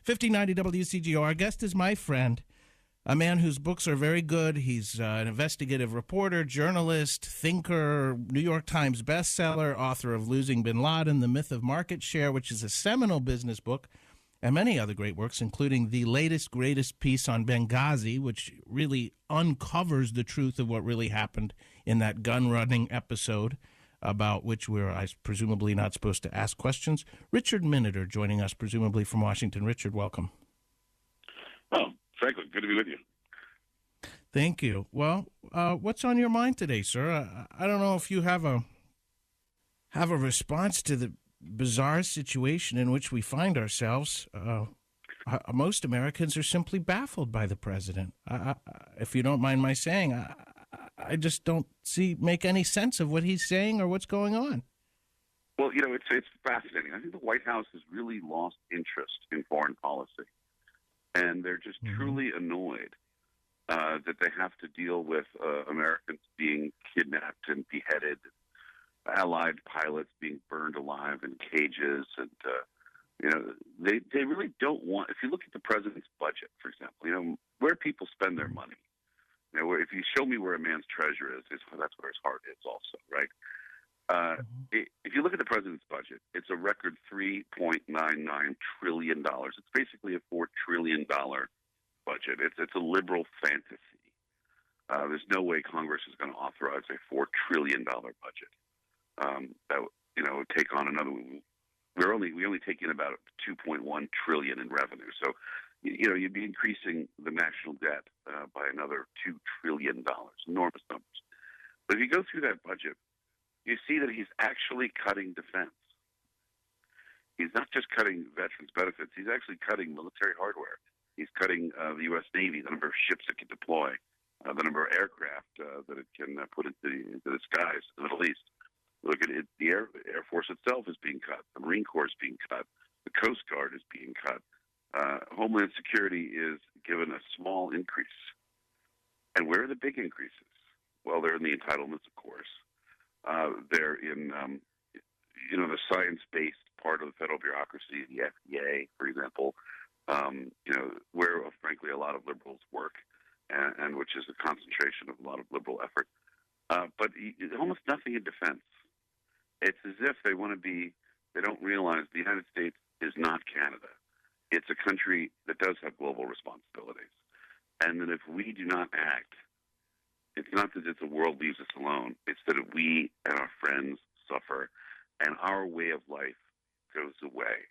1590 WCGO. Our guest is my friend, a man whose books are very good. He's an investigative reporter, journalist, thinker, New York Times bestseller, author of Losing Bin Laden, The Myth of Market Share, which is a seminal business book, and many other great works, including the latest, greatest piece on Benghazi, which really uncovers the truth of what really happened in that gun-running episode, about which we're presumably not supposed to ask questions. Richard Miniter joining us, presumably from Washington. Richard, welcome. Oh, Franklin, good to be with you. Thank you. Well, what's on your mind today, sir? I don't know if you have a response to the bizarre situation in which we find ourselves. Most Americans are simply baffled by the president. If you don't mind my saying, I just don't make any sense of what he's saying or what's going on. Well, it's fascinating. I think the White House has really lost interest in foreign policy, and they're just truly annoyed that they have to deal with Americans being kidnapped and beheaded, Allied pilots being burned alive in cages, and they really don't want. If you look at the president's budget, for example, where people spend their money. If you show me where a man's treasure is, that's where his heart is also, right? If you look at the president's budget, it's a record $3.99 trillion. It's basically a $4 trillion budget. It's a liberal fantasy. There's no way Congress is going to authorize a $4 trillion budget. That would take on another. We only take in about $2.1 trillion in revenue. So, you'd be increasing the national debt by another $2 trillion. Enormous numbers. But if you go through that budget, you see that he's actually cutting defense. He's not just cutting veterans' benefits. He's actually cutting military hardware. He's cutting the U.S. Navy, the number of ships it can deploy, the number of aircraft that it can put into the skies in the Middle East. Look at it. The Air Force itself is being cut. The Marine Corps is being cut. The Coast Guard is being cut. Homeland Security is given a small increase. And where are the big increases? Well, they're in the entitlements, of course. They're in, the science-based part of the federal bureaucracy, the FDA, for example, where, frankly, a lot of liberals work, and which is a concentration of a lot of liberal effort. But almost nothing in defense. It's as if they don't realize the United States is not Canada. It's a country that does have global responsibilities. And that if we do not act, it's not that the world leaves us alone. It's that we and our friends suffer, and our way of life goes away.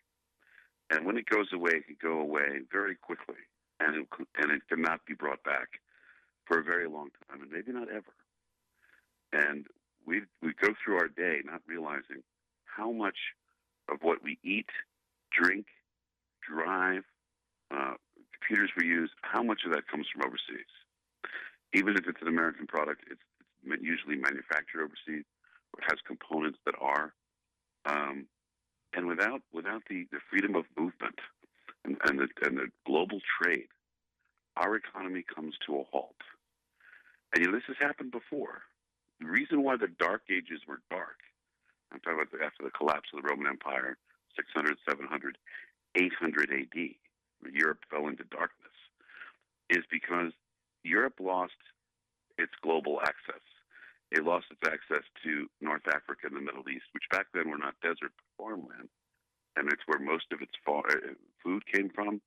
And when it goes away, it can go away very quickly, and it cannot be brought back for a very long time, and maybe not ever. And we go through our day not realizing how much of what we eat, drink, drive, computers we use, how much of that comes from overseas. Even if it's an American product, it's usually manufactured overseas, or it has components that are. And without the freedom of movement and the global trade, our economy comes to a halt. And this has happened before. The reason why the Dark Ages were dark, I'm talking about after the collapse of the Roman Empire, 600, 700, 800 A.D., where Europe fell into darkness, is because Europe lost its global access. It lost its access to North Africa and the Middle East, which back then were not desert but farmland, and it's where most of its food came from,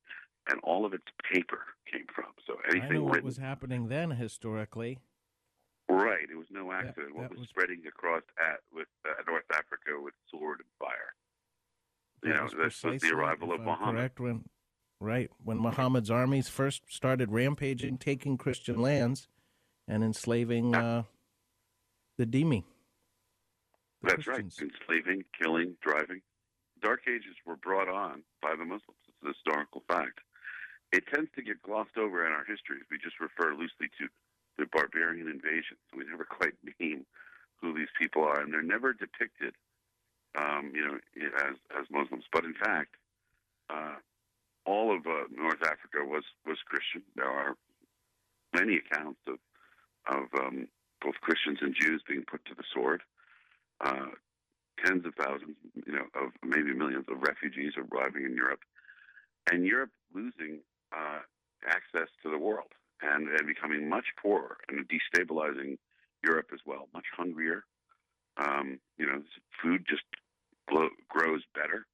and all of its paper came from. So anything I know what was happening then historically. Right, it was no accident. What was spreading across with North Africa with sword and fire. This was the arrival of Muhammad. Correct, when Muhammad's armies first started rampaging, taking Christian lands, and enslaving the dhimmi. That's Christians. Right, enslaving, killing, driving. Dark Ages were brought on by the Muslims. It's a historical fact. It tends to get glossed over in our histories. We just refer loosely to the barbarian invasions. We never quite name who these people are, and they're never depicted, as Muslims. But in fact, all of North Africa was Christian. There are many accounts of both Christians and Jews being put to the sword. Tens of thousands, of maybe millions of refugees arriving in Europe. And Europe losing access to the world and becoming much poorer and destabilizing Europe as well, much hungrier. Food just grows better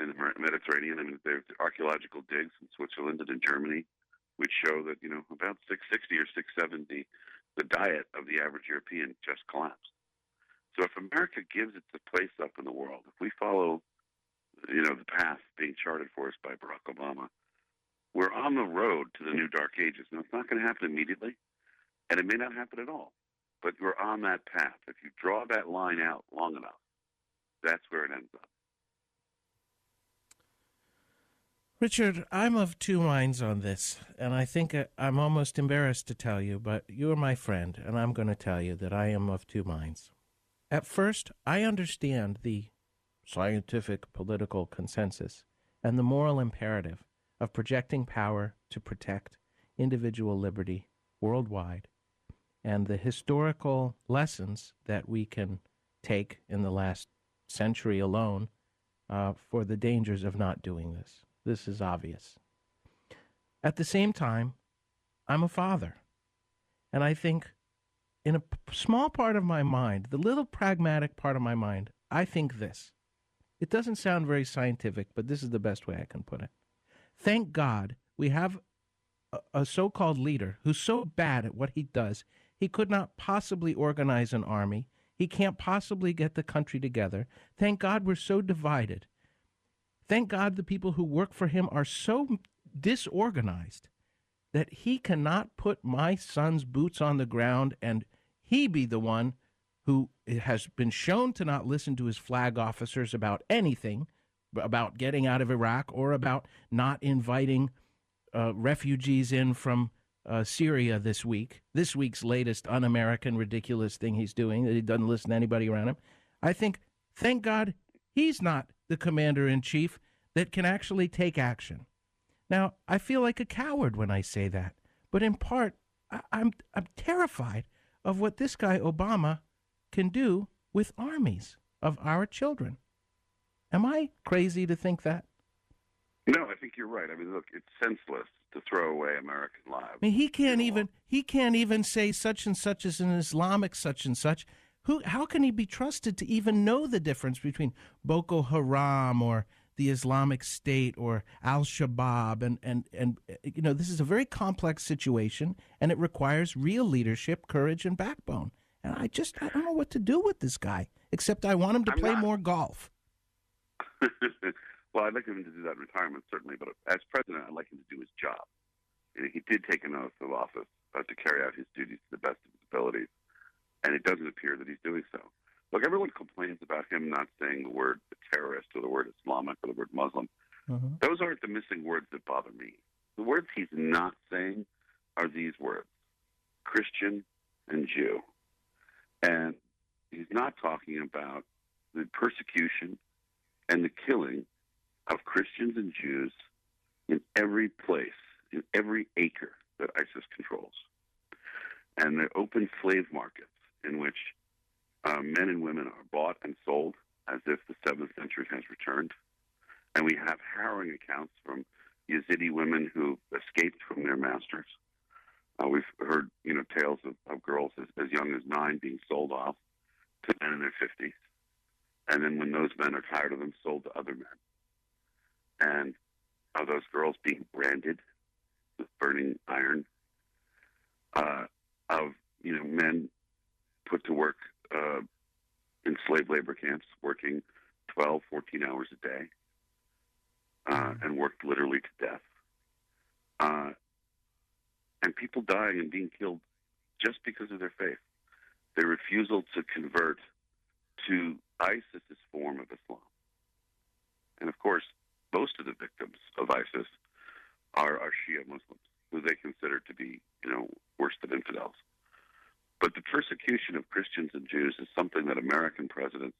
in the Mediterranean. I mean, there's archaeological digs in Switzerland and in Germany which show that, about 660 or 670, the diet of the average European just collapsed. So if America gives its place up in the world, if we follow, the path being charted for us by Barack Obama, we're on the road to the new dark ages. Now, it's not going to happen immediately, and it may not happen at all, but we're on that path. If you draw that line out long enough, that's where it ends up. Richard, I'm of two minds on this, and I think I'm almost embarrassed to tell you, but you're my friend, and I'm going to tell you that I am of two minds. At first, I understand the scientific political consensus and the moral imperative of projecting power to protect individual liberty worldwide, and the historical lessons that we can take in the last century alone for the dangers of not doing this. This is obvious. At the same time, I'm a father, and I think in a small part of my mind, the little pragmatic part of my mind, I think this. It doesn't sound very scientific, but this is the best way I can put it. Thank God we have a so-called leader who's so bad at what he does, he could not possibly organize an army. He can't possibly get the country together. Thank God we're so divided. Thank God the people who work for him are so disorganized that he cannot put my son's boots on the ground and he be the one who has been shown to not listen to his flag officers about anything, about getting out of Iraq or about not inviting refugees in from Syria this week. This week's latest un-American ridiculous thing he's doing, that he doesn't listen to anybody around him. I think, thank God, he's not the commander-in-chief that can actually take action. Now, I feel like a coward when I say that, but in part, I'm terrified of what this guy Obama can do with armies of our children. Am I crazy to think that? No, I think you're right. I mean, look, it's senseless to throw away American lives. I mean, he can't even say such and such is an Islamic such and such. How can he be trusted to even know the difference between Boko Haram or the Islamic State or Al-Shabaab? And this is a very complex situation, and it requires real leadership, courage, and backbone. And I don't know what to do with this guy, except I want him to play more golf. Well, I'd like him to do that in retirement, certainly, but as president, I'd like him to do his job. He did take an oath of office to carry out his duties to the best of his abilities, and it doesn't appear that he's doing so. Look, everyone complains about him not saying the word terrorist or the word Islamic or the word Muslim. Mm-hmm. Those aren't the missing words that bother me. The words he's not saying are these words, Christian and Jew. And he's not talking about the persecution and the killing of Christians and Jews in every place, in every acre that ISIS controls. And the open slave markets in which men and women are bought and sold as if the 7th century has returned. And we have harrowing accounts from Yazidi women who escaped from their masters. We've heard, tales of girls as young as 9 being sold off to men in their 50s. And then when those men are tired of them, sold to other men. And of those girls being branded with burning iron, of men put to work in slave labor camps, working 12, 14 hours a day, and worked literally to death. And people dying and being killed just because of their faith. Their refusal to convert to ISIS's form of Islam. And of course, most of the victims of ISIS are Shia Muslims, who they consider to be, worse than infidels. But the persecution of Christians and Jews is something that American presidents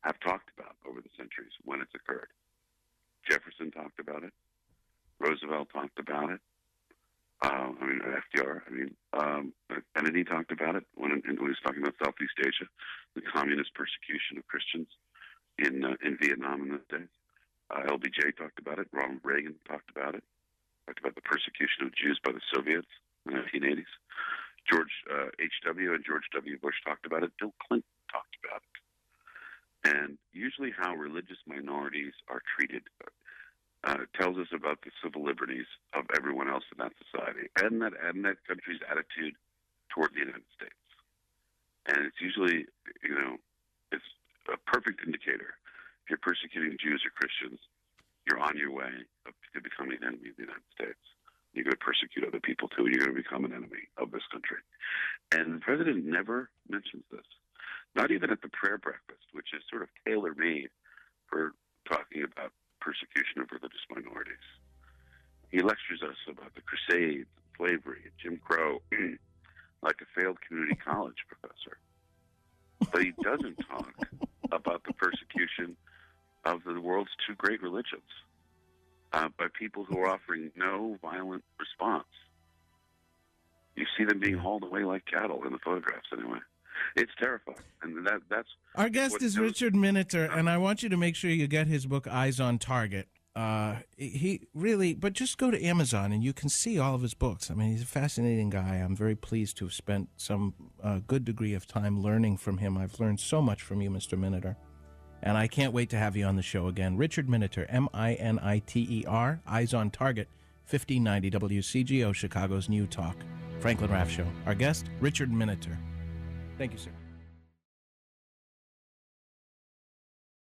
have talked about over the centuries when it's occurred. Jefferson talked about it. Roosevelt talked about it. FDR. Kennedy talked about it when he was talking about Southeast Asia, the communist persecution of Christians in Vietnam in those days. LBJ talked about it. Ronald Reagan talked about it. about the persecution of Jews by the Soviets in the 1980s. George H.W. and George W. Bush talked about it. Bill Clinton talked about it. And usually how religious minorities are treated tells us about the civil liberties of everyone else in that society and that country's attitude toward the United States. And it's usually, it's a perfect indicator. If you're persecuting Jews or Christians, you're on your way to becoming an enemy of the United States. You're going to persecute other people, too. You're going to become an enemy of this country. And the president never mentions this, not even at the prayer breakfast, which is sort of tailor-made for talking about persecution of religious minorities. He lectures us about the Crusades, slavery, and Jim Crow, like a failed community college professor. But he doesn't talk about the persecution of the world's two great religions by people who are offering no violent response. You see them being hauled away like cattle in the photographs anyway. It's terrifying. And that's our guest is Richard Miniter, and I want you to make sure you get his book, Eyes on Target. He really, but just go to Amazon and you can see all of his books. I mean, he's a fascinating guy. I'm very pleased to have spent some good degree of time learning from him. I've learned so much from you, Mr. Miniter. And I can't wait to have you on the show again. Richard Miniter, Miniter, Eyes on Target, 1590 WCGO, Chicago's New Talk. Franklin Raff Show. Our guest, Richard Miniter. Thank you, sir.